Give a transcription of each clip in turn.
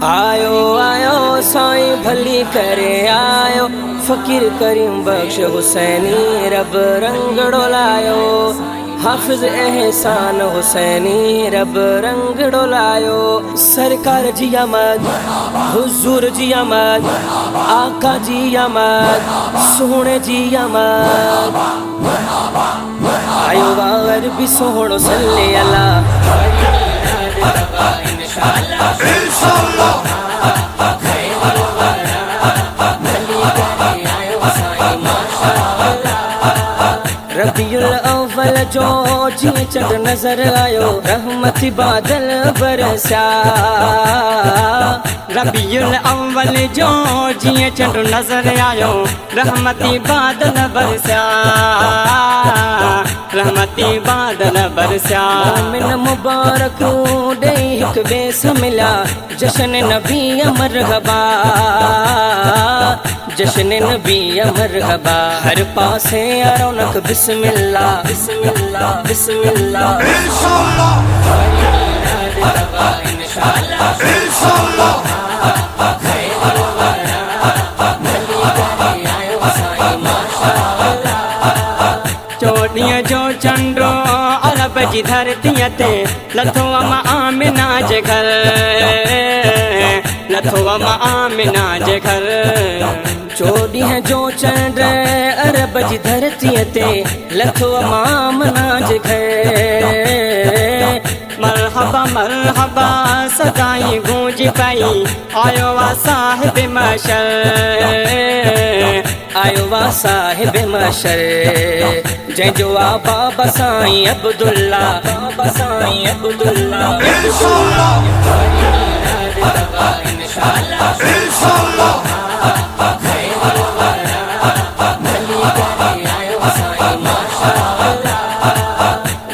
आयो आयो साईं भली करे आयो, फकीर करीम बख्श हुसैनी रब रंग डोलायो। हाफिज एहसान हुसैनी रब रंग डोलायो। सरकार जी आमद, हुजूर जी आमद, आका जी आमद, सोने जी आमद। आयो वार भी सोहणो सल्ले अला रबीउल अव्वल जो जीअं चंड नज़र आयो, रहमती बादल बरसा। रबीउल अव्वल जो जीअं चंड नज़र आयो, रहमती बादल बरसा। रहमती बादल बरसा। मोमिन मुबारक ॾेई हिक ॿिए सां मिलिया, जश्न नबी मरहबा, जश्न नबी मरहबा। हर पासे रौनक बिस्मिल्लाह बिस्मिल्लाह बिस्मिल्लाह इंशाअल्लाह इंशाअल्लाह। चोॾीअ जो चंडो अरब जी धरतीअ ते लथो अमा आमिना जे घर, लथो अमा आमिना जे घर। चोॾीअ जो चंड अरब जी धरतीअ ते लथो अमा आमिना जे घर। मरहबा मरहबा सदाई गूंज पई, आयो वा साहिब मशर, आयो वा साहिब मशर। जंहिंजो आ बाबा साईं अब्दुल्ला, बाबा साईं अब्दुल्ला।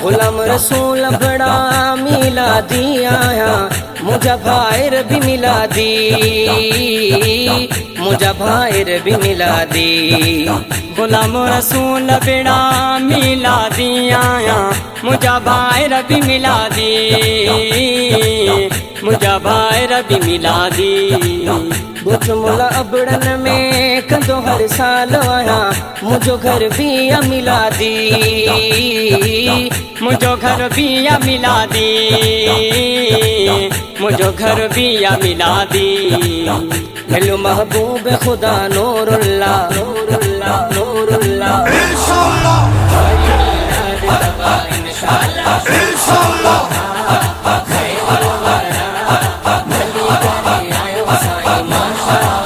गुलाम रसूल बड़ा मिलादी आया, मुझा भाइर भी मिलादी, मुझा भाइर भी मिलादी। गुलाम रसूल बिड़ा मिलादी आया, मुझा भाइर भी मिलादी, मुझा भाइर भी मिलादी। बुझ मुला अबड़न में कंदो हर साल आया, मुझो घर भी मिलादी, मुझो घर भी मिलादी, मुझो घर भी मिलादी। मिलो महबूब खुदा नूरुल्लाह नूरुल्लाह नूरुल्लाह इंशाअल्लाह इंशाअल्लाह इंशाअल्लाह। खैर वरा भली करे आयो साईं माशाअल्लाह।